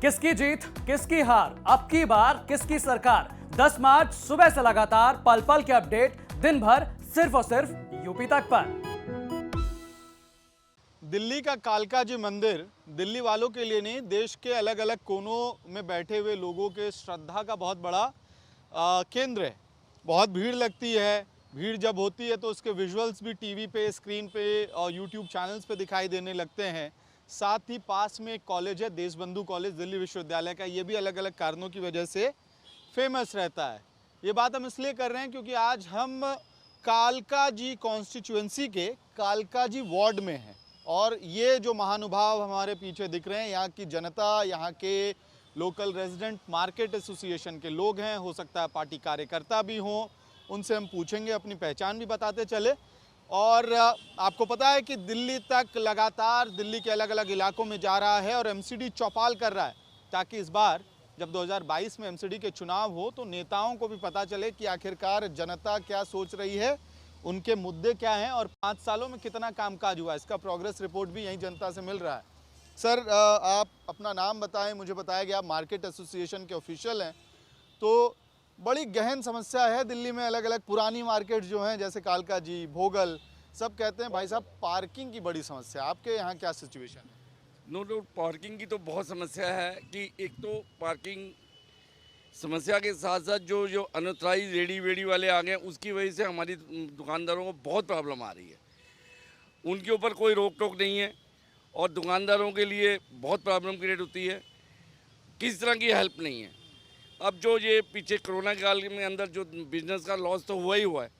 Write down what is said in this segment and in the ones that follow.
किसकी जीत किसकी हार, अब की बार किसकी सरकार। 10 मार्च सुबह से लगातार पल पल के अपडेट, दिन भर सिर्फ और सिर्फ यूपी तक पर। दिल्ली का कालका जी मंदिर दिल्ली वालों के लिए नहीं, देश के अलग अलग कोनों में बैठे हुए लोगों के श्रद्धा का बहुत बड़ा केंद्र है। बहुत भीड़ लगती है। भीड़ जब होती है तो उसके विजुअल्स भी टीवी पे, स्क्रीन पे और यूट्यूब चैनल्स पे दिखाई देने लगते हैं। साथ ही पास में एक कॉलेज है, देशबंधु कॉलेज दिल्ली विश्वविद्यालय का, ये भी अलग अलग कारणों की वजह से फेमस रहता है। ये बात हम इसलिए कर रहे हैं क्योंकि आज हम कालका जी कॉन्स्टिट्यूएंसी के कालका जी वार्ड में हैं और ये जो महानुभाव हमारे पीछे दिख रहे हैं, यहाँ की जनता, यहाँ के लोकल रेजिडेंट मार्केट एसोसिएशन के लोग हैं, हो सकता है पार्टी कार्यकर्ता भी हों, उनसे हम पूछेंगे, अपनी पहचान भी बताते चले। और आपको पता है कि दिल्ली तक लगातार दिल्ली के अलग अलग इलाकों में जा रहा है और एमसीडी चौपाल कर रहा है ताकि इस बार जब 2022 में एमसीडी के चुनाव हो तो नेताओं को भी पता चले कि आखिरकार जनता क्या सोच रही है, उनके मुद्दे क्या हैं और 5 सालों में कितना कामकाज हुआ। इसका प्रोग्रेस रिपोर्ट भी यहीं जनता से मिल रहा है। सर, आप अपना नाम बताएं। मुझे बताया गया आप मार्केट एसोसिएशन के ऑफिशियल हैं। तो बड़ी गहन समस्या है दिल्ली में, अलग अलग पुरानी मार्केट जो हैं जैसे कालका जी, भोगल, सब कहते हैं भाई साहब पार्किंग की बड़ी समस्या। आपके यहाँ क्या सिचुएशन है? नो डाउट पार्किंग की तो बहुत समस्या है कि एक तो पार्किंग समस्या के साथ साथ जो जो अनऑथराइज रेडी वेडी वाले आ गए उसकी वजह से हमारी दुकानदारों को बहुत प्रॉब्लम आ रही है। उनके ऊपर कोई रोक टोक नहीं है और दुकानदारों के लिए बहुत प्रॉब्लम क्रिएट होती है। किसी तरह की हेल्प नहीं है। अब जो ये पीछे कोरोना काल में अंदर जो बिजनेस का लॉस तो हुआ ही हुआ है,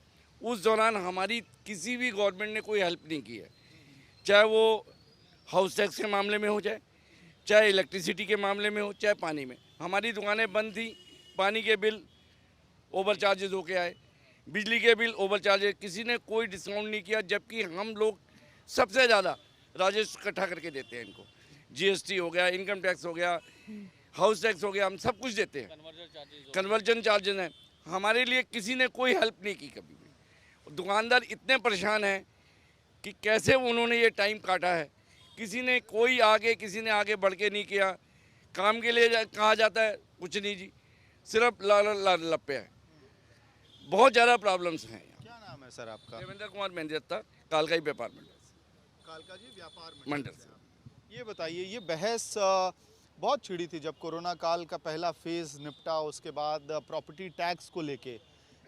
उस दौरान हमारी किसी भी गवर्नमेंट ने कोई हेल्प नहीं की है। चाहे वो हाउस टैक्स के मामले में हो, चाहे इलेक्ट्रिसिटी के मामले में हो, चाहे पानी में। हमारी दुकानें बंद थी, पानी के बिल ओवर चार्जेस होके आए, बिजली के बिल ओवर चार्जेस, किसी ने कोई डिस्काउंट नहीं किया, जबकि हम लोग सबसे ज़्यादा राजस्व इकट्ठा करके देते हैं इनको। जीएसटी हो गया, इनकम टैक्स हो गया, हाउस टैक्स हो गया, हम सब कुछ देते हैं। कन्वर्जन चार्जेस हैं। हमारे लिए किसी ने कोई हेल्प नहीं की कभी भी। दुकानदार इतने परेशान हैं कि कैसे उन्होंने ये टाइम काटा है। किसी ने किसी ने आगे बढ़ के नहीं किया। काम के लिए कहा जाता है, कुछ नहीं जी, सिर्फ लप्पे है। बहुत ज़्यादा प्रॉब्लम्स हैं। क्या नाम है सर आपका? देवेंद्र कुमार मेहंदिरत्ता, कालका जी व्यापार मंडल। कालका जी व्यापार मंडल से। ये बताइए, ये बहस बहुत छिड़ी थी जब कोरोना काल का पहला फेज़ निपटा, उसके बाद प्रॉपर्टी टैक्स को लेके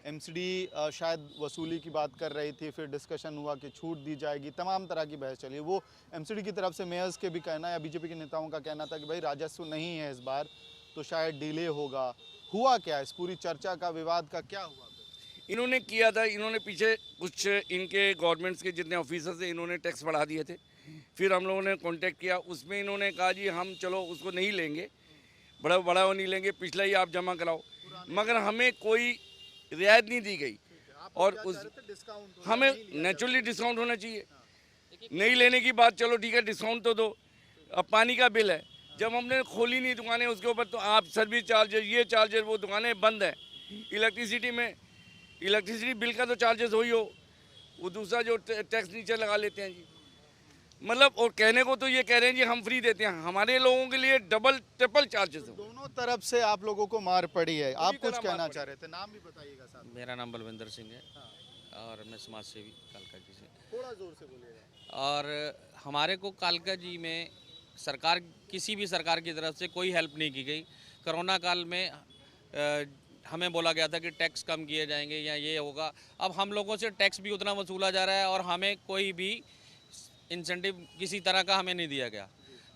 एमसीडी शायद वसूली की बात कर रही थी, फिर डिस्कशन हुआ कि छूट दी जाएगी, तमाम तरह की बहस चली। वो एमसीडी की तरफ से मेयर्स के भी कहना या बीजेपी के नेताओं का कहना था कि भाई राजस्व नहीं है इस बार तो शायद डिले होगा। हुआ क्या? इस पूरी चर्चा का, विवाद का क्या हुआ? इन्होंने किया था, इन्होंने पीछे कुछ इनके गवर्नमेंट्स के जितने ऑफिसर्स थे इन्होंने टैक्स बढ़ा दिए थे। फिर हम लोगों ने कांटेक्ट किया, उसमें इन्होंने कहा जी हम चलो उसको नहीं लेंगे, बड़ा नहीं लेंगे, पिछला ही आप जमा कराओ। मगर हमें कोई रियायत नहीं दी गई और उस हमें नेचुरली डिस्काउंट होना चाहिए। नहीं लेने की बात, चलो ठीक है डिस्काउंट तो दो। अब पानी का बिल है, जब हमने खोली नहीं दुकानें उसके ऊपर तो आप सर्विस चार्जेस, ये चार्जेस, वो दुकानें बंद है। इलेक्ट्रिसिटी बिल का तो चार्जेस हो ही हो, वो दूसरा जो टैक्स नीचे लगा लेते हैं जी। मतलब और कहने को तो ये कह रहे हैं जी हम फ्री देते हैं, हमारे लोगों के लिए डबल ट्रिपल चार्जेस हैं। दोनों तरफ से आप लोगों को मार पड़ी है। आप कुछ कहना चाह रहे थे, नाम भी बताइएगा साहब। मेरा नाम बलविंदर सिंह है। हाँ। और मैं समाज सेवी कालका जी से। थोड़ा जोर से बोलिएगा। और हमारे को कालका जी में सरकार, किसी भी सरकार की तरफ से कोई हेल्प नहीं की गई। कोरोना काल में हमें बोला गया था कि टैक्स कम किए जाएंगे या ये होगा। अब हम लोगों से टैक्स भी उतना वसूला जा रहा है और हमें कोई भी इंसेंटिव किसी तरह का हमें नहीं दिया गया।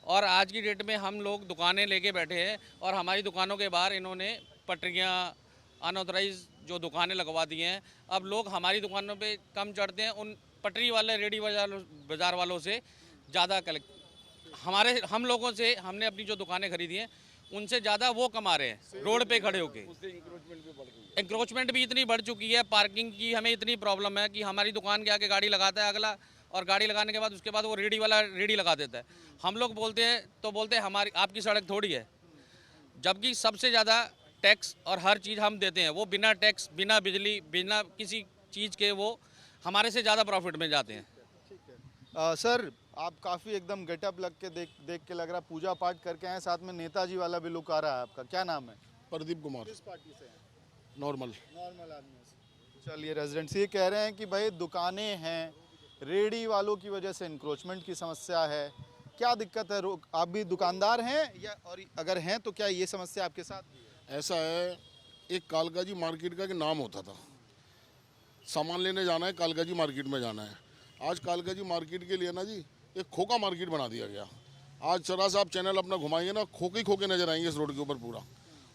और आज की डेट में हम लोग दुकानें लेके बैठे हैं और हमारी दुकानों के बाहर इन्होंने पटरियाँ, अनऑथराइज जो दुकानें लगवा दी हैं। अब लोग हमारी दुकानों पे कम चढ़ते हैं, उन पटरी वाले रेडी बाज़ार वालों से ज़्यादा हम लोगों से हमने अपनी जो दुकानें खरीदी हैं उनसे ज़्यादा वो कमा रहे हैं रोड पे खड़े होके। इंक्रोचमेंट भी इतनी बढ़ चुकी है, पार्किंग की हमें इतनी प्रॉब्लम है कि हमारी दुकान के आगे गाड़ी लगाता है अगला, और गाड़ी लगाने के बाद उसके बाद वो रेडी वाला रेडी लगा देता है। हम लोग बोलते हैं तो बोलते हैं हमारी आपकी सड़क थोड़ी है, जबकि सबसे ज़्यादा टैक्स और हर चीज़ हम देते हैं। वो बिना टैक्स, बिना बिजली, बिना किसी चीज़ के वो हमारे से ज़्यादा प्रॉफिट में जाते हैं। सर, आप काफ़ी एकदम गेटअप लग के देख के लग रहा पूजा पाठ करके आए, साथ में नेताजी वाला भी लुक आ रहा है आपका। क्या नाम है? प्रदीप कुमार। किस पार्टी से हैं? नॉर्मल। नॉर्मल आदमी से। चलिए, रेजिडेंट्स ये कह रहे हैं कि भाई दुकानें हैं, रेडी वालों की वजह से इंक्रोचमेंट की समस्या है। क्या दिक्कत है? आप भी दुकानदार हैं या और अगर हैं तो क्या ये समस्या आपके साथ भी है? ऐसा है, एक कालका जी मार्केट का नाम होता था, सामान लेने जाना है कालका जी मार्केट में जाना है। आज कालका जी मार्केट के लिए ना जी एक खोका मार्केट बना दिया गया। आज जरा सा आप चैनल अपना घुमाइए ना, खोके खोके नजर आएंगे इस रोड के ऊपर पूरा।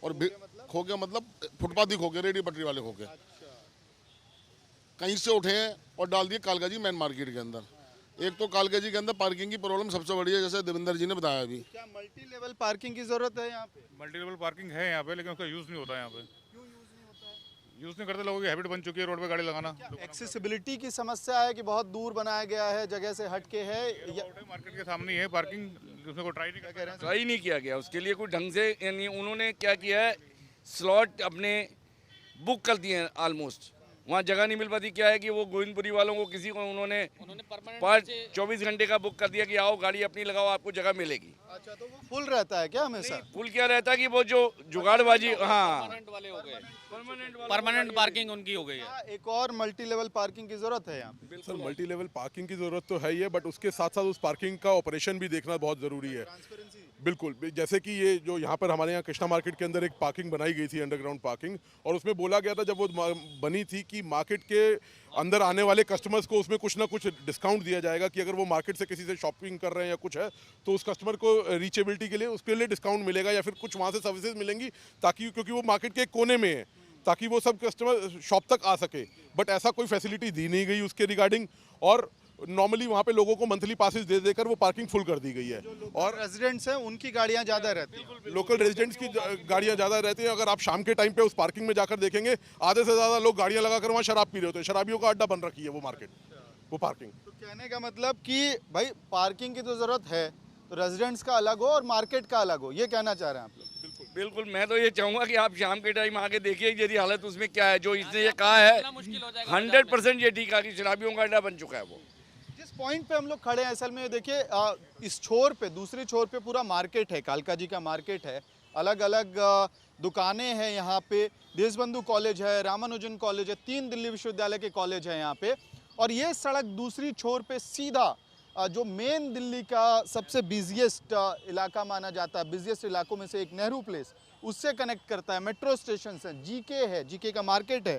और खोके मतलब फुटपाथी खोके, रेडी पटरी वाले खोके कहीं से उठे हैं और डाल दिए कालका जी मेन मार्केट के अंदर। एक तो कालका जी के अंदर पार्किंग की प्रॉब्लम सबसे बड़ी है, जैसे देवेंद्र जी ने बताया अभी। क्या मल्टी लेवल पार्किंग की जरूरत है यहाँ पे? मल्टी लेवल पार्किंग है यहाँ पे, लेकिन उसका यूज़ नहीं होता है यहाँ पे। क्यों यूज नहीं होता है? यूज़ नहीं करते, लोगों की हैबिट बन चुकी है रोड पे गाड़ी लगाना। एक्सेसिबिलिटी की समस्या है कि बहुत दूर बनाया गया है, जगह से हट के है या मार्केट के सामने ही है पार्किंग, उसमें कोई ट्राई नहीं कर रहे हैं। ट्राई नहीं किया गया उसके लिए कोई ढंग से, यानी उन्होंने क्या किया है, स्लॉट अपने बुक कर दिए हैं ऑलमोस्ट। वहाँ जगह नहीं मिल पाती। क्या है कि वो गोविंदपुरी वालों को किसी को उन्होंने 24 घंटे का बुक कर दिया कि आओ गाड़ी अपनी लगाओ, आपको जगह मिलेगी। अच्छा, तो वो फुल रहता है क्या हमेशा? फुल क्या रहता है कि वो जो जुगाड़बाजी, हाँ परमानेंट वाले हो गए, परमानेंट पार्किंग उनकी हो गई है। एक और मल्टी लेवल पार्किंग की जरूरत है यहाँ पे। सर मल्टी लेवल पार्किंग की ज़रूरत तो है ही है, बट उसके साथ साथ उस पार्किंग का ऑपरेशन भी देखना बहुत ज़रूरी है। बिल्कुल, जैसे कि ये जो यहाँ पर हमारे यहाँ कृष्णा मार्केट के अंदर एक पार्किंग बनाई गई थी, अंडरग्राउंड पार्किंग, और उसमें बोला गया था जब वो बनी थी कि मार्केट के अंदर आने वाले कस्टमर्स को उसमें कुछ ना कुछ डिस्काउंट दिया जाएगा कि अगर वो मार्केट से किसी से शॉपिंग कर रहे हैं या कुछ है तो उस कस्टमर को रीचेबिलिटी के लिए उसके लिए डिस्काउंट मिलेगा या फिर कुछ वहाँ से सर्विसेज मिलेंगी, ताकि क्योंकि वो मार्केट के एक कोने में है, ताकि वो सब कस्टमर शॉप तक आ सके। बट ऐसा कोई फैसिलिटी दी नहीं गई उसके रिगार्डिंग, और नॉर्मली वहाँ पे लोगों को मंथली पासेस दे देकर वो पार्किंग फुल कर दी गई है। और रेजिडेंट्स हैं उनकी गाड़ियाँ ज़्यादा रहती हैं। लोकल रेजिडेंट्स की गाड़ियाँ ज़्यादा रहती हैं। अगर आप शाम के टाइम पे उस पार्किंग में जाकर देखेंगे, आधे से ज़्यादा लोग गाड़ियाँ लगाकर वहाँ शराब पी रहे होते हैं। शराबियों का अड्डा बन रखी है वो मार्केट, वो पार्किंग। तो कहने का मतलब कि भाई पार्किंग की तो ज़रूरत है, तो रेजिडेंट्स का अलग हो और मार्केट का अलग हो, ये कहना चाह रहे हैं आप लोग? बिल्कुल। मैं तो ये चाहूँगा कि आप शाम के टाइम आके देखिए यदि हालत उसमें क्या है। जो इसने ये कहा है 100% ये ठीक है कि शराबियों का अड्डा बन चुका है वो। जिस पॉइंट पे हम लोग खड़े हैं, असल में देखिए इस छोर पे, दूसरी छोर पे पूरा मार्केट है, कालका जी का मार्केट है, अलग अलग दुकानें हैं यहाँ पे। देशबंधु कॉलेज है, रामानुजन कॉलेज है, 3 दिल्ली विश्वविद्यालय के कॉलेज हैं यहाँ पे। और ये सड़क दूसरी छोर पे सीधा जो मेन दिल्ली का सबसे बिजिएस्ट इलाका माना जाता है, बिजिएस्ट इलाकों में से एक नेहरू प्लेस, उससे कनेक्ट करता है। मेट्रो स्टेशन है, जीके है, जीके का मार्केट है।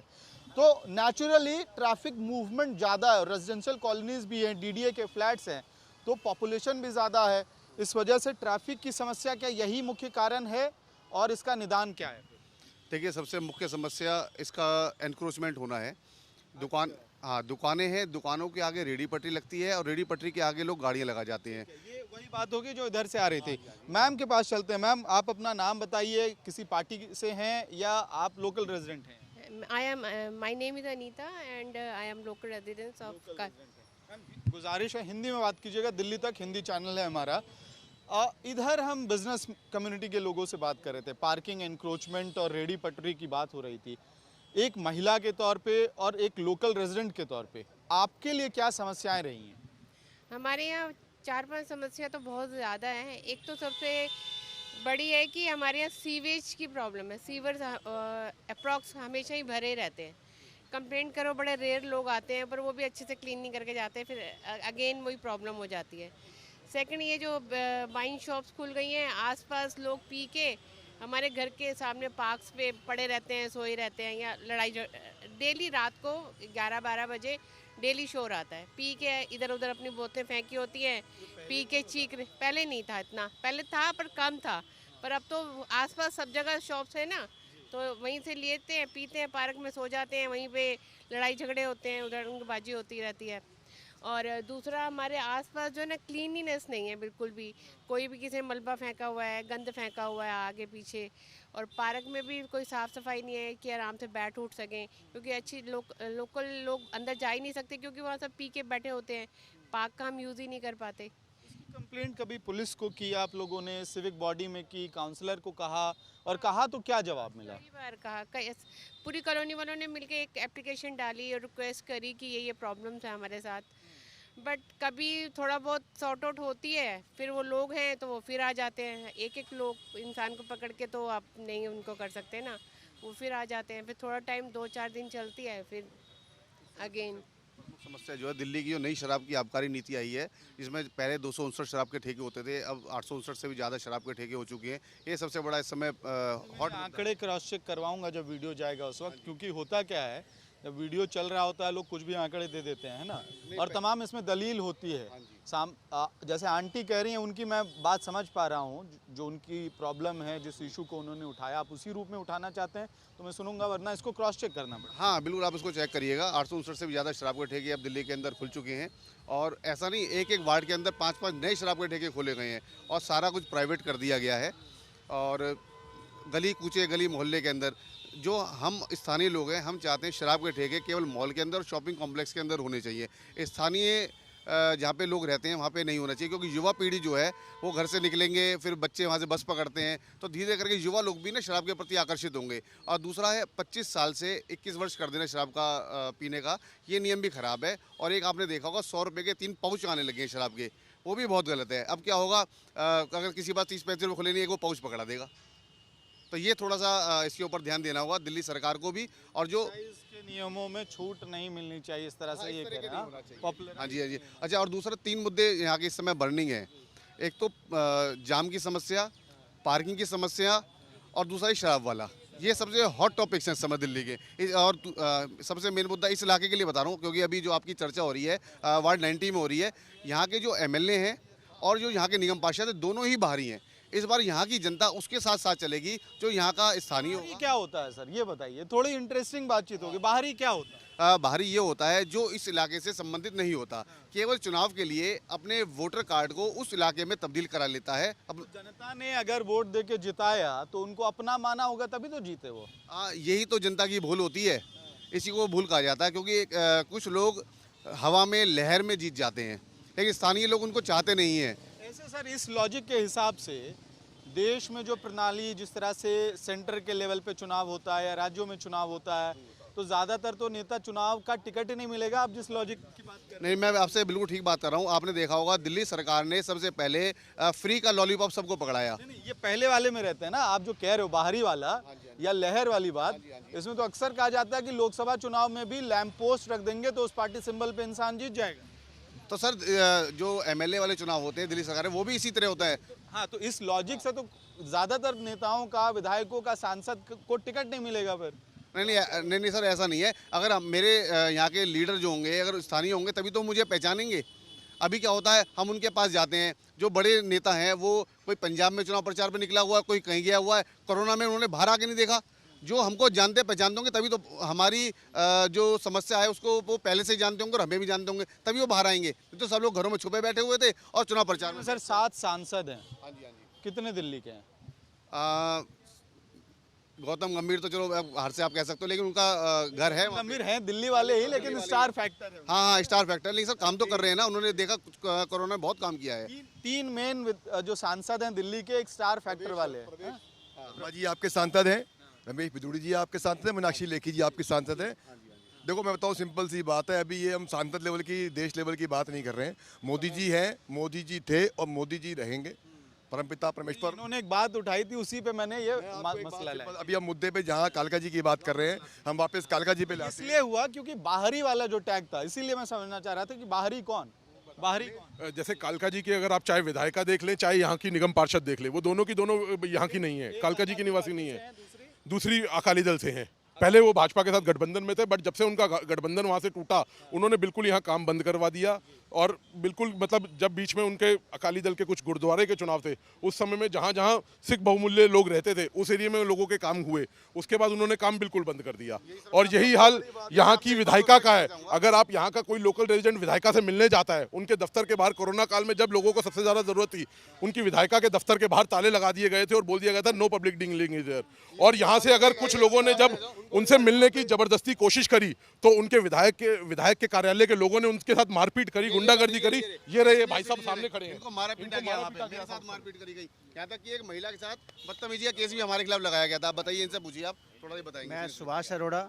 तो नेचुरली ट्रैफिक मूवमेंट ज़्यादा है, रेजिडेंशियल कॉलोनीज भी हैं, डीडीए के फ्लैट्स हैं, तो पॉपुलेशन भी ज़्यादा है। इस वजह से ट्रैफिक की समस्या क्या यही मुख्य कारण है और इसका निदान क्या है? देखिए, सबसे मुख्य समस्या इसका एनक्रोचमेंट होना है। दुकानें हैं, दुकानों के आगे रेडी पटरी लगती है और रेडी पटरी के आगे लोग गाड़ियाँ लगा जाते हैं। ये वही बात होगी जो इधर से आ रही थी। मैम के पास चलते हैं। मैम, आप अपना नाम बताइए, किसी पार्टी से हैं या आप लोकल रेजिडेंट हैं? My name is Anita and I am local residents of गुजारिश है हिंदी में बात कीजिएगा, दिल्ली तक हिंदी चैनल है हमारा। इधर हम बिजनेस कम्युनिटी के लोगों से बात कर रहे थे, पार्किंग एनक्रोचमेंट और रेडी पटरी की बात हो रही थी। एक महिला के तौर पे और एक लोकल रेजिडेंट के तौर पे आपके लिए क्या समस्याएं रही हैं? हमारे यहाँ 4-5 समस्या तो बहुत ज़्यादा है। एक तो सबसे बड़ी है कि हमारे यहाँ सीवेज की प्रॉब्लम है। सीवर्स अप्रॉक्स हमेशा ही भरे रहते हैं। कंप्लेंट करो, बड़े रेयर लोग आते हैं, पर वो भी अच्छे से क्लीन नहीं करके जाते हैं, फिर अगेन वही प्रॉब्लम हो जाती है। सेकंड, ये जो वाइन शॉप्स खुल गई हैं, आसपास लोग पी के हमारे घर के सामने पार्क्स पे पड़े रहते हैं, सोए रहते हैं, या डेली रात को 11-12 बजे डेली शोर आता है। पी के इधर उधर अपनी बोतलें फेंकी होती हैं, पी के चीख। पहले नहीं था इतना, पहले था पर कम था, पर अब तो आसपास सब जगह शॉप्स है ना, तो वहीं से लेते हैं, पीते हैं, पार्क में सो जाते हैं, वहीं पे लड़ाई झगड़े होते हैं, उधड़बाजी होती रहती है। और दूसरा, हमारे आसपास जो है ना क्लीनिनेस नहीं है बिल्कुल भी। कोई भी किसी ने मलबा फेंका हुआ है, गंद फेंका हुआ है आगे पीछे, और पार्क में भी कोई साफ़ सफाई नहीं है कि आराम से बैठ उठ सकें, क्योंकि अच्छी लोकल लोग अंदर जा ही नहीं सकते क्योंकि वहाँ सब पी के बैठे होते हैं। पार्क का हम यूज़ ही नहीं कर पाते। कंप्लेंट कभी पुलिस को की आप लोगों ने, सिविक बॉडी में की, काउंसलर को कहा, और कहा तो क्या जवाब मिला? कई बार कहा, पूरी कॉलोनी वालों ने मिलकर एक एप्लीकेशन डाली और रिक्वेस्ट करी कि ये प्रॉब्लम्स है हमारे साथ, बट कभी थोड़ा बहुत सॉर्ट आउट होती है, फिर वो लोग हैं तो वो फिर आ जाते हैं। एक एक लोग इंसान को पकड़ के तो आप नहीं उनको कर सकते ना, वो फिर आ जाते हैं। फिर थोड़ा टाइम 2-4 दिन चलती है, फिर अगेन। समस्या जो है दिल्ली की जो नई शराब की आबकारी नीति आई है, इसमें पहले 259 शराब के ठेके होते थे, अब 859 से भी ज़्यादा शराब के ठेके हो चुके हैं। ये सबसे बड़ा इस समय हॉट आंकड़े क्रॉस चेक करवाऊंगा जब वीडियो जाएगा उस वक्त, क्योंकि होता क्या है जब वीडियो चल रहा होता है लोग कुछ भी आंकड़े दे देते हैं, है ना, और तमाम इसमें दलील होती है। जैसे आंटी कह रही हैं उनकी मैं बात समझ पा रहा हूँ, जो उनकी प्रॉब्लम है, जिस इशू को उन्होंने उठाया, आप उसी रूप में उठाना चाहते हैं तो मैं सुनूंगा, वरना इसको क्रॉस चेक करना पड़ेगा। हाँ बिल्कुल, आप इसको चेक करिएगा। 859 से भी ज़्यादा शराब के ठेके अब दिल्ली के अंदर खुल चुके हैं, और ऐसा नहीं, एक एक वार्ड के अंदर 5-5 नए शराब के ठेके खोले गए हैं, और सारा कुछ प्राइवेट कर दिया गया है। और गली कूचे, गली मोहल्ले के अंदर जो हम स्थानीय लोग हैं, हम चाहते हैं शराब के ठेके केवल मॉल के अंदर और शॉपिंग कॉम्प्लेक्स के अंदर होने चाहिए। स्थानीय जहाँ पे लोग रहते हैं वहाँ पे नहीं होना चाहिए, क्योंकि युवा पीढ़ी जो है वो घर से निकलेंगे, फिर बच्चे वहाँ से बस पकड़ते हैं, तो धीरे करके युवा लोग भी ना शराब के प्रति आकर्षित होंगे। और दूसरा है 25 साल से 21 वर्ष कर देना शराब का पीने का, ये नियम भी ख़राब है। और एक आपने देखा होगा 100 रुपये के 3 पाउच आने लगे हैं शराब के, वो भी बहुत गलत है। अब क्या होगा, अगर किसी बात 30-35 रुपये खुले नहीं है, वो पाउच पकड़ा देगा। तो ये थोड़ा सा इसके ऊपर ध्यान देना होगा दिल्ली सरकार को भी। और जो इसके नियमों में छूट नहीं मिलनी चाहिए, इस तरह से ये कह रहे हैं पॉपुलर। हाँ जी, हाँ जी। अच्छा, और दूसरा 3 मुद्दे यहाँ के इस समय बर्निंग है। एक तो जाम की समस्या, पार्किंग की समस्या, और दूसरा ही शराब वाला। ये सबसे हॉट टॉपिक्स हैं इस समय दिल्ली के। और सबसे मेन मुद्दा इस इलाके के लिए बता रहा हूँ, क्योंकि अभी जो आपकी चर्चा हो रही है वार्ड 90 में हो रही है, यहाँ के जो MLA हैं और जो यहाँ के निगम पार्षद हैं, दोनों ही बाहरी हैं। इस बार यहाँ की जनता उसके साथ साथ चलेगी जो यहाँ का स्थानीय होगा। क्या होता है सर, ये बताइए, थोड़ी इंटरेस्टिंग बातचीत होगी। बाहरी क्या होता है? बाहरी ये होता है जो इस इलाके से संबंधित नहीं होता, केवल चुनाव के लिए अपने वोटर कार्ड को उस इलाके में तब्दील करा लेता है। अब जनता ने अगर वोट दे के जिताया तो उनको अपना माना होगा, तभी तो जीते वो। यही तो जनता की भूल होती है, इसी को भूल कहा जाता है। क्योंकि कुछ लोग हवा में, लहर में जीत जाते हैं, लेकिन स्थानीय लोग उनको चाहते नहीं हैं। ऐसे सर, इस लॉजिक के हिसाब से देश में जो प्रणाली, जिस तरह से सेंटर के लेवल पे चुनाव होता है या राज्यों में चुनाव होता है, तो ज़्यादातर तो नेता चुनाव का टिकट ही नहीं मिलेगा। आप जिस लॉजिक की बात कर रहे हैं, नहीं, मैं आपसे बिल्कुल ठीक बात कर रहा हूँ। आपने देखा होगा दिल्ली सरकार ने सबसे पहले फ्री का लॉलीपॉप सबको पकड़ाया। नहीं, ये पहले वाले में रहते हैं ना। आप जो कह रहे हो बाहरी वाला या लहर वाली बात, इसमें तो अक्सर कहा जाता है कि लोकसभा चुनाव में भी लैंप पोस्ट रख देंगे तो उस पार्टी सिंबल पे इंसान जीत जाएगा। तो सर जो MLA वाले चुनाव होते हैं दिल्ली सरकार में, वो भी इसी तरह होता है। हाँ, तो इस लॉजिक से तो ज़्यादातर नेताओं का, विधायकों का, सांसद को टिकट नहीं मिलेगा फिर। नहीं सर, ऐसा नहीं है। अगर मेरे यहाँ के लीडर जो होंगे, अगर स्थानीय होंगे, तभी तो मुझे पहचानेंगे। अभी क्या होता है, हम उनके पास जाते हैं, जो बड़े नेता हैं वो कोई पंजाब में चुनाव प्रचार पे निकला हुआ है, कोई कहीं गया हुआ है, कोरोना में उन्होंने बाहर आके नहीं देखा। जो हमको जानते पहचानते होंगे, तभी तो हमारी जो समस्या है उसको वो पहले से जानते होंगे और हमें भी जानते होंगे, तभी वो बाहर आएंगे। तो सब लोग घरों में छुपे बैठे हुए थे और चुनाव प्रचार में। सर 7 सांसद हैं। हाँ जी, हाँ जी। कितने दिल्ली के हैं? गौतम गंभीर तो चलो बाहर से आप कह सकते हो, लेकिन उनका घर है गंभीर हैं दिल्ली वाले ही, लेकिन स्टार फैक्टर है। हाँ, स्टार फैक्टर। लेकिन सर काम तो कर रहे हैं ना, उन्होंने देखा कोरोना में बहुत काम किया है। 3 मेन जो सांसद हैं दिल्ली के, एक स्टार फैक्टर वाले हैं। वर्मा जी आपके सांसद हैं, रमेश बिदूड़ी जी आपके सांसद हैं, मीनाक्षी लेखी जी आपके सांसद हैं। देखो मैं बताऊँ, सिंपल सी बात है, अभी ये हम सांसद लेवल की, देश लेवल की बात नहीं कर रहे हैं। मोदी जी हैं, मोदी जी थे और मोदी जी रहेंगे। परमपिता परमेश्वर, उन्होंने एक बात उठाई थी, उसी पे मैंने ये मसला लाया। अभी हम मुद्दे पे जहाँ कालका जी की बात कर रहे हैं, हम वापस कालका जी पे लाते हैं। इसलिए हुआ क्योंकि बाहरी वाला जो टैग था, इसीलिए मैं समझना चाह रहा था कि बाहरी कौन, बाहरी कौन। जैसे कालका जी की अगर आप चाहे विधायिका देख लें, चाहे यहाँ की निगम पार्षद देख लें, वो दोनों की दोनों यहाँ की नहीं है, कालका जी की निवासी नहीं है, दूसरी अकाली दल से हैं। पहले वो भाजपा के साथ गठबंधन में थे, बट जब से उनका गठबंधन वहाँ से टूटा, उन्होंने बिल्कुल यहाँ काम बंद करवा दिया। और बिल्कुल मतलब जब बीच में उनके अकाली दल के कुछ गुरुद्वारे के चुनाव थे, उस समय में जहाँ जहाँ सिख बहुमूल्य लोग रहते थे, उस एरिया में लोगों के काम हुए, उसके बाद उन्होंने काम बिल्कुल बंद कर दिया। और यही हाल यहाँ की विधायिका का है। अगर आप यहाँ का कोई लोकल रेजिडेंट विधायिका से मिलने जाता है, उनके दफ्तर के बाहर कोरोना काल में जब लोगों को सबसे ज़्यादा जरूरत थी, उनकी विधायिका के दफ्तर के बाहर ताले लगा दिए गए थे और बोल दिया गया था नो पब्लिक डिंगलिंग इज देयर। और यहाँ से अगर कुछ लोगों ने जब उनसे मिलने की जबरदस्ती कोशिश करी, तो उनके विधायक के कार्यालय के लोगों ने उनके साथ मारपीट करी, गुंडागर्दी करी। ये रहे भाई साहब सामने खड़े हैं, इनको मारा पीटा गया, मेरे साथ मारपीट करी गई। यहाँ तक कि एक महिला के साथ बदतमीजी का केस भी हमारे खिलाफ लगाया गया था। आप बताइए, इनसे पूछिए, आप थोड़ा ही बताएंगे। मैं सुभाष अरोड़ा,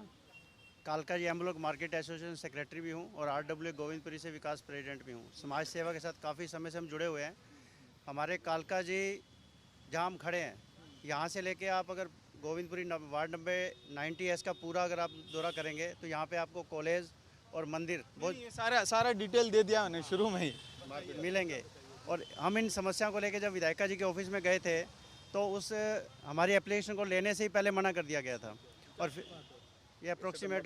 कालका जी एम्बुलेंस मार्केट एसोसिएशन सेक्रेटरी भी हूँ और RWA गोविंदपुरी से विकास प्रेसिडेंट भी हूँ। समाज सेवा के साथ काफ़ी समय से हम जुड़े हुए हैं। हमारे कालका जी जहाँ हम खड़े हैं, यहाँ से लेके आप अगर गोविंदपुरी वार्ड नंबर 90S का पूरा अगर आप दौरा करेंगे तो यहाँ पे आपको कॉलेज और मंदिर बहुत ये सारा डिटेल दे दिया मैंने शुरू में ही। मिलेंगे। और हम इन समस्याओं को लेकर जब विधायिका जी के ऑफिस में गए थे तो उस हमारी एप्लीकेशन को लेने से ही पहले मना कर दिया गया था। और फिर ये अप्रोक्सीमेट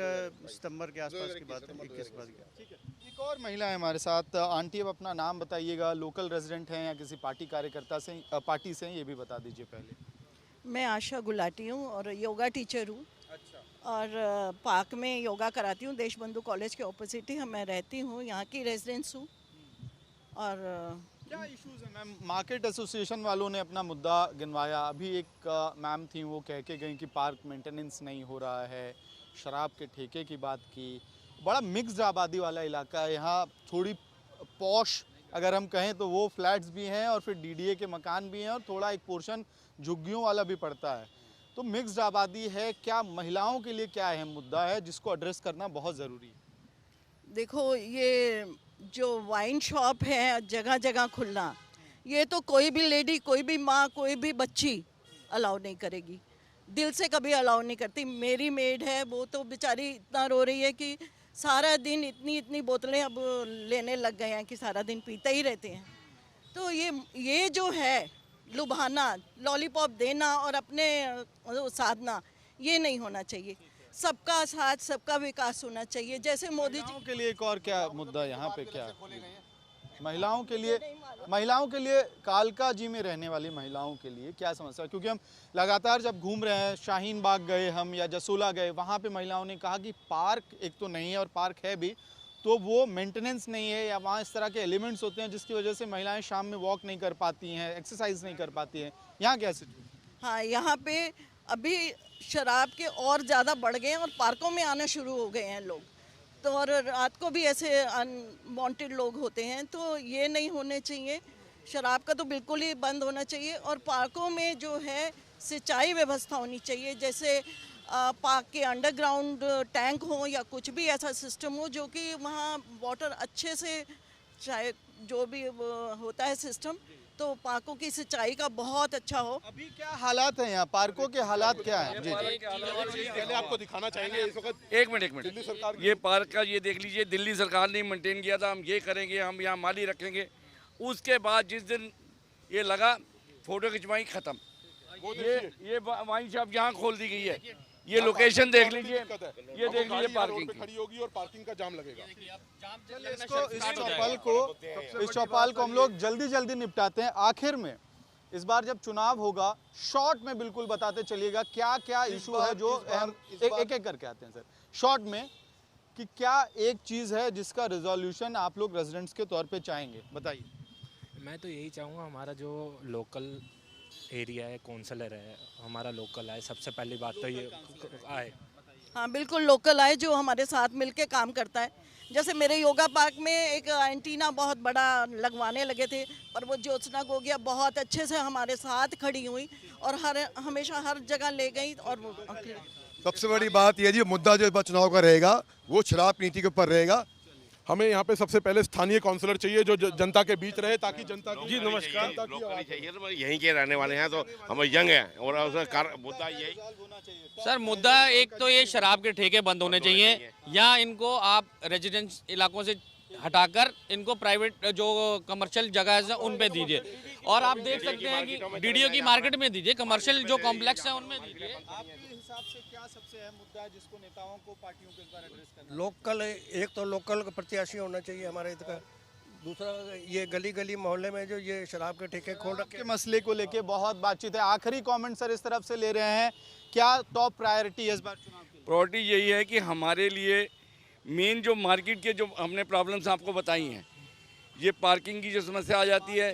सितंबर के आसपास की बात है, 21 के बाद की। एक और महिला है हमारे साथ। आंटी, अब अपना नाम बताइएगा, लोकल रेजिडेंट हैं या किसी पार्टी कार्यकर्ता से पार्टी से, ये भी बता दीजिए पहले। मैं आशा गुलाटी हूँ और योगा टीचर हूँ। अच्छा। और पार्क में योगा कराती हूँ। देशबंधु कॉलेज के ऑपोजिट ही मैं रहती हूँ, यहाँ की रेजिडेंट्स हूँ। और क्या इश्यूज है मैम? मार्केट एसोसिएशन वालों ने अपना मुद्दा गिनवाया। अभी एक मैम थी, वो कह के गई कि पार्क मेंटेनेंस नहीं हो रहा है, शराब के ठेके की बात की। बड़ा मिक्स्ड आबादी वाला इलाका है यहाँ, थोड़ी पॉश अगर हम कहें तो वो फ्लैट्स भी हैं और फिर DDA के मकान भी हैं और थोड़ा एक पोर्शन झुग्गियों वाला भी पड़ता है। तो मिक्स्ड आबादी है। क्या महिलाओं के लिए क्या अहम मुद्दा है जिसको एड्रेस करना बहुत ज़रूरी है? देखो, ये जो वाइन शॉप है जगह जगह खुलना, ये तो कोई भी लेडी, कोई भी माँ, कोई भी बच्ची अलाउ नहीं करेगी, दिल से कभी अलाउ नहीं करती। मेरी मेड है, वो तो बेचारी इतना रो रही है कि सारा दिन इतनी बोतलें अब लेने लग गए हैं कि सारा दिन पीते ही रहते हैं। तो ये जो है लुभाना, लॉलीपॉप देना और अपने साधना, ये नहीं होना चाहिए। सबका साथ, सबका विकास होना चाहिए। जैसे मोदी जी के लिए एक और क्या मुद्दा यहाँ पे क्या महिलाओं के लिए कालका जी में रहने वाली महिलाओं के लिए क्या समस्या? क्योंकि हम लगातार जब घूम रहे हैं, शाहीन बाग गए हम या जसोला गए, वहाँ पे महिलाओं ने कहा कि पार्क एक तो नहीं है और पार्क है भी तो वो मेंटेनेंस नहीं है या वहाँ इस तरह के एलिमेंट्स होते हैं जिसकी वजह से महिलाएं शाम में वॉक नहीं कर पाती हैं, एक्सरसाइज नहीं कर पाती हैं। यहाँ क्या सिचुएशन? हाँ, यहाँ पे अभी शराब के और ज़्यादा बढ़ गए हैं और पार्कों में आना शुरू हो गए हैं लोग। तो और रात को भी ऐसे अनवांटेड लोग होते हैं, तो ये नहीं होने चाहिए। शराब का तो बिल्कुल ही बंद होना चाहिए। और पार्कों में जो है सिंचाई व्यवस्था होनी चाहिए, जैसे पार्क के अंडरग्राउंड टैंक हो या कुछ भी ऐसा सिस्टम हो जो कि वहाँ वाटर अच्छे से, चाहे जो भी होता है सिस्टम, तो पार्कों की सिंचाई का बहुत अच्छा हो। अभी क्या हालात हैं यहाँ? पार्कों के हालात क्या हैं? जी पहले आपको दिखाना चाहेंगे इस वक्त। एक मिनट, ये पार्क का ये देख लीजिए, दिल्ली सरकार ने मेंटेन किया था, हम ये करेंगे, हम यहाँ माली रखेंगे। उसके बाद जिस दिन ये लगा, फोटो खिंचवाई, खत्म। ये वाइन शॉप यहाँ खोल दी गई है। ये लोकेशन देख लीजिए, ये देख लीजिए, पार्किंग खड़ी होगी और पार्किंग का जाम लगेगा। इस चौपाल को हम लोग जल्दी निपटाते हैं। आखिर में इस बार जब चुनाव होगा, शॉर्ट में बिल्कुल बताते चलिएगा क्या क्या इशू है जो हम एक करके आते हैं सर। शॉर्ट में कि क्या एक चीज़ है जिसका रिजोल्यूशन आप लोग रेजिडेंट्स के तौर पे चाहेंगे, बताइए। मैं तो यही चाहूँगा, हमारा जो लोकल एरिया है, काउंसलर है हमारा लोकल आए। सबसे पहली बात तो ये आए। हाँ, बिल्कुल लोकल आए जो हमारे साथ मिलके काम करता है। जैसे मेरे योगा पार्क में एक एंटीना बहुत बड़ा लगवाने लगे थे, पर वो ज्योत्सना गोगिया बहुत अच्छे से हमारे साथ खड़ी हुई और हमेशा हर जगह ले गई। और वो सबसे बड़ी बात यह जी, मुद्दा जो इस बार चुनाव का रहेगा वो शराब नीति के ऊपर रहेगा। हमें यहाँ पे सबसे पहले स्थानीय काउंसलर चाहिए जो जनता के बीच रहे, ताकि जनता की जी नमस्कार चाहिए। यहीं के रहने वाले हैं तो हम यंग हैं और मुद्दा यही सर, मुद्दा एक तो ये शराब के ठेके बंद होने चाहिए, या इनको आप रेजिडेंस इलाकों से हटाकर इनको प्राइवेट जो कमर्शियल जगह है उन पे दीजिए। और आप देख सकते हैं कि DDO की मार्केट में दीजिए, कमर्शियल जो कॉम्प्लेक्स है उनमें दीजिए। आपके हिसाब से क्या सबसे अहम मुद्दा है जिसको नेताओं को, पार्टियों को इस बार एड्रेस करना है? लोकल, एक तो लोकल प्रत्याशी होना चाहिए हमारे इधर का। दूसरा, ये गली गली मोहल्ले में जो ये शराब के ठेके खोल रखे, मसले को लेके बहुत बातचीत है। आखिरी कमेंट सर इस तरफ से ले रहे हैं, क्या टॉप प्रायोरिटी है इस बार चुनाव की? प्रायोरिटी यही है कि हमारे लिए मेन जो मार्केट के जो हमने प्रॉब्लम्स आपको बताई हैं, ये पार्किंग की जो समस्या आ जाती है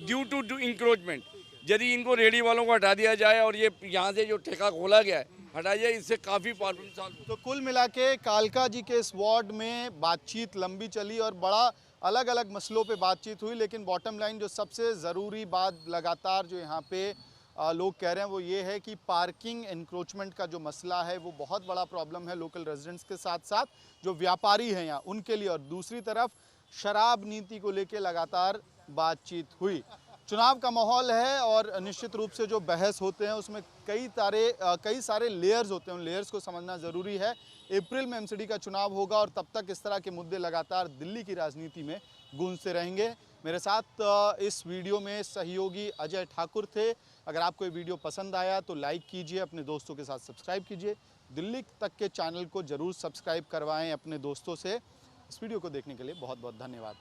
ड्यू टू इंक्रोचमेंट। यदि इनको रेडी वालों को हटा दिया जाए और ये यहाँ से जो ठेका खोला गया है हटा जाए, इससे काफ़ी प्रॉब्लम सॉल्व। तो कुल मिला के कालका जी के इस वार्ड में बातचीत लंबी चली और बड़ा अलग अलग मसलों पे बातचीत हुई, लेकिन बॉटम लाइन जो सबसे ज़रूरी बात लगातार जो यहाँ पे लोग कह रहे हैं वो ये है कि पार्किंग इंक्रोचमेंट का जो मसला है वो बहुत बड़ा प्रॉब्लम है लोकल रेजिडेंट्स के साथ साथ जो व्यापारी हैं यहाँ उनके लिए। और दूसरी तरफ शराब नीति को लेकर लगातार बातचीत हुई। चुनाव का माहौल है और निश्चित रूप से जो बहस होते हैं उसमें कई सारे लेयर्स होते हैं, उन लेयर्स को समझना ज़रूरी है। अप्रैल में एमसीडी का चुनाव होगा और तब तक इस तरह के मुद्दे लगातार दिल्ली की राजनीति में गूंजते रहेंगे। मेरे साथ इस वीडियो में सहयोगी अजय ठाकुर थे। अगर आपको ये वीडियो पसंद आया तो लाइक कीजिए, अपने दोस्तों के साथ सब्सक्राइब कीजिए। दिल्ली तक के चैनल को ज़रूर सब्सक्राइब करवाएं अपने दोस्तों से। इस वीडियो को देखने के लिए बहुत बहुत धन्यवाद।